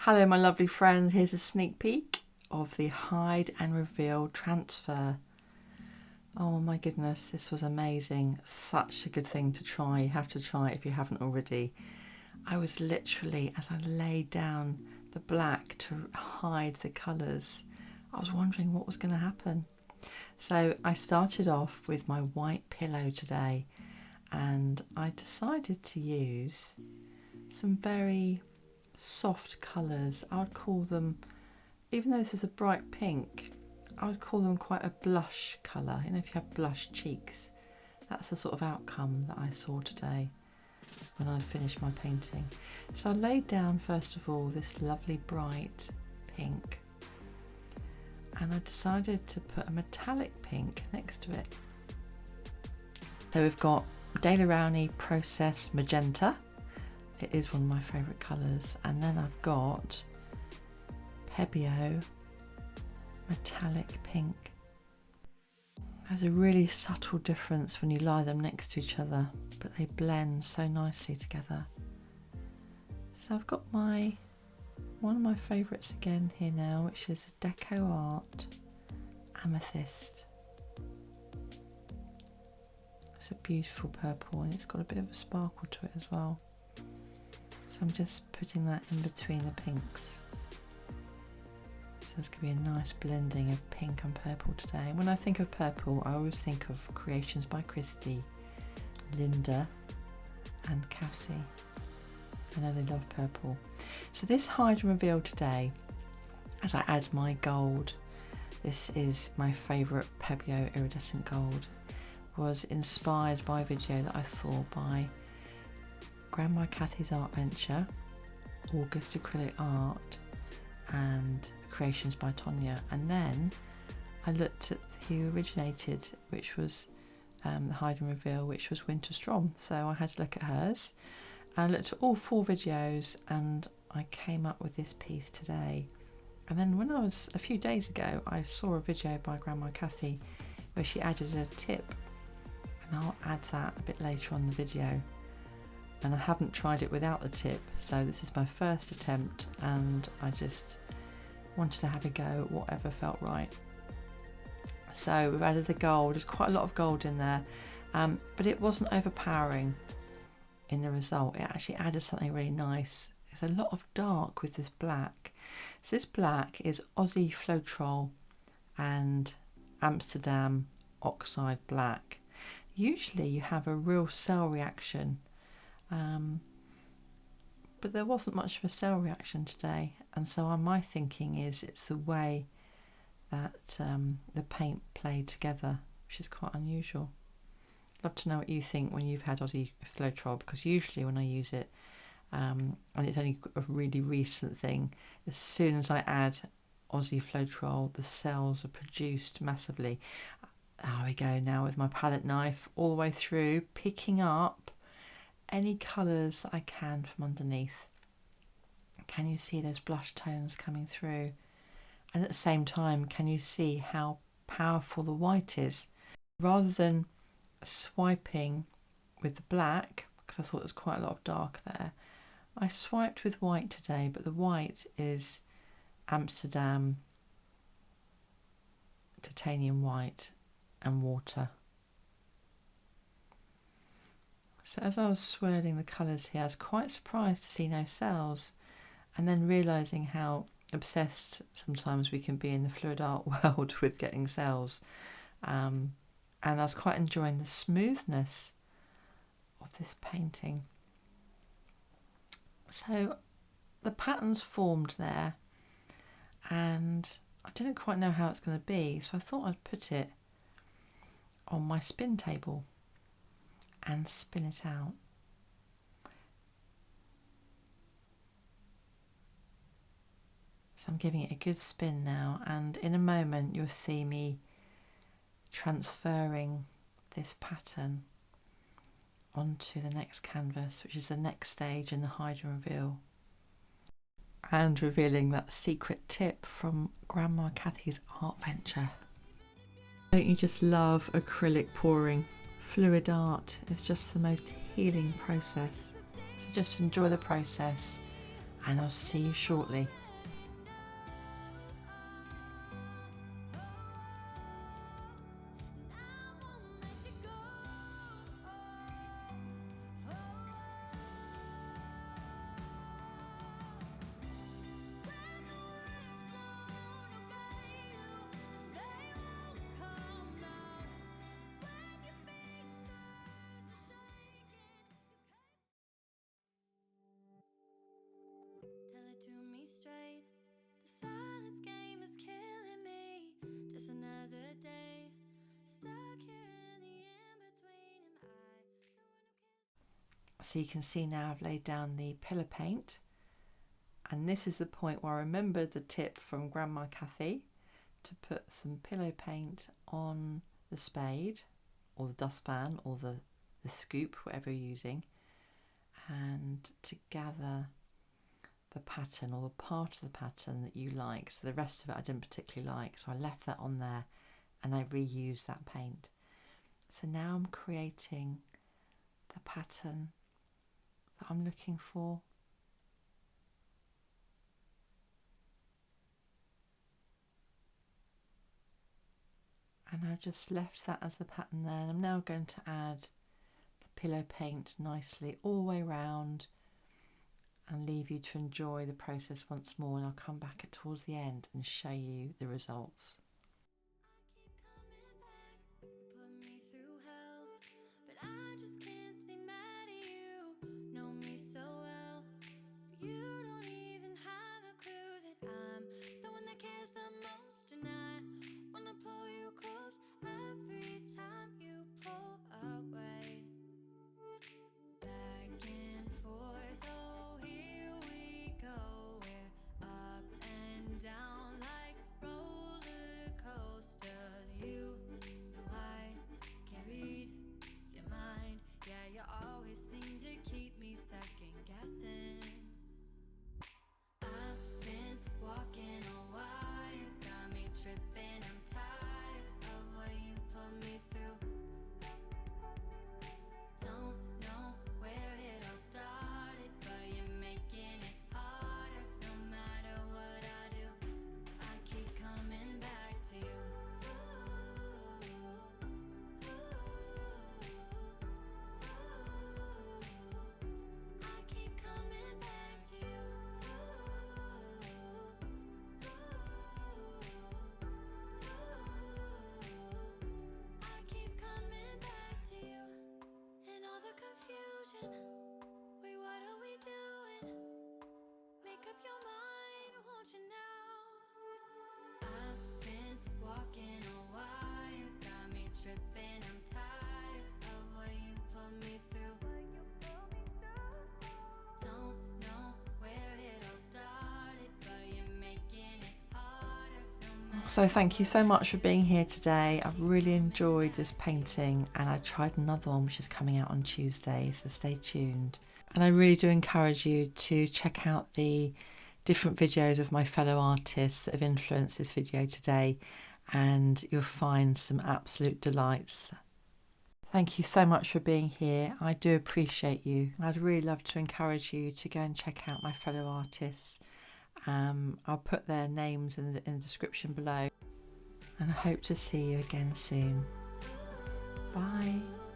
Hello my lovely friends, here's a sneak peek of the Hide and Reveal transfer. Oh my goodness, this was amazing. Such a good thing to try. You have to try it if you haven't already. I was literally, as I laid down the black to hide the colours, I was wondering what was going to happen. So I started off with my white pillow today and I decided to use some very soft colours. I would call them, even though this is a bright pink, I would call them quite a blush colour. You know, if you have blush cheeks, that's the sort of outcome that I saw today when I finished my painting. So I laid down first of all this lovely bright pink, and I decided to put a metallic pink next to it. So we've got Daler Rowney Process Magenta. It is one of my favourite colours. And then I've got Pebeo Metallic Pink. There's a really subtle difference when you lie them next to each other, but they blend so nicely together. So I've got one of my favourites again here now, which is the Deco Art Amethyst. It's a beautiful purple and it's got a bit of a sparkle to it as well. So I'm just putting that in between the pinks. So there's going to be a nice blending of pink and purple today. And when I think of purple, I always think of Creations by Christy, Linda and Cassie. I know they love purple. So this Hide and Reveal today, as I add my gold, this is my favourite Pebeo iridescent gold, was inspired by a video that I saw by Grandma Kathy's Art Venture, August Acrylic Art and Creations by Tonya, and then I looked at who originated, which was the Hide and Reveal, which was Winter Strom. So I had to look at hers and I looked at all 4 videos and I came up with this piece today. And then when a few days ago, I saw a video by Grandma Kathy where she added a tip, and I'll add that a bit later on in the video. And I haven't tried it without the tip, so this is my first attempt and I just wanted to have a go at whatever felt right. So we've added the gold. There's quite a lot of gold in there, but it wasn't overpowering in the result. It actually added something really nice. There's a lot of dark with this black. So this black is Aussie Floetrol and Amsterdam Oxide Black. Usually you have a real cell reaction, but there wasn't much of a cell reaction today, and so my thinking is it's the way that the paint played together, which is quite unusual. I'd love to know what you think when you've had Aussie Floetrol, because usually when I use it, and it's only a really recent thing, as soon as I add Aussie Floetrol, the cells are produced massively. There we go, now with my palette knife all the way through, picking up any colours that I can from underneath. Can you see those blush tones coming through? And at the same time, can you see how powerful the white is? Rather than swiping with the black, because I thought there's quite a lot of dark there, I swiped with white today, but the white is Amsterdam Titanium White and Water. So as I was swirling the colours here, I was quite surprised to see no cells, and then realising how obsessed sometimes we can be in the fluid art world with getting cells. And I was quite enjoying the smoothness of this painting. So the pattern's formed there, and I didn't quite know how it's going to be, so I thought I'd put it on my spin table and spin it out. So I'm giving it a good spin now, and in a moment you'll see me transferring this pattern onto the next canvas, which is the next stage in the Hide and Reveal, and revealing that secret tip from Grandma Kathy's Art Venture. Don't you just love acrylic pouring? Fluid art is just the most healing process. So just enjoy the process and I'll see you shortly. So you can see now I've laid down the pillar paint, and this is the point where I remembered the tip from Grandma Kathy to put some pillow paint on the spade or the dustpan or the scoop, whatever you're using, and to gather the pattern or the part of the pattern that you like. So the rest of it I didn't particularly like, so I left that on there and I reused that paint. So now I'm creating the pattern that I'm looking for. And I just left that as the pattern there, and I'm now going to add the pillow paint nicely all the way around and leave you to enjoy the process once more, and I'll come back towards the end and show you the results. So thank you so much for being here today. I've really enjoyed this painting, and I tried another one which is coming out on Tuesday, so stay tuned. And I really do encourage you to check out the different videos of my fellow artists that have influenced this video today, and you'll find some absolute delights. Thank you so much for being here. I do appreciate you. I'd really love to encourage you to go and check out my fellow artists. I'll put their names in the description below, and I hope to see you again soon. Bye.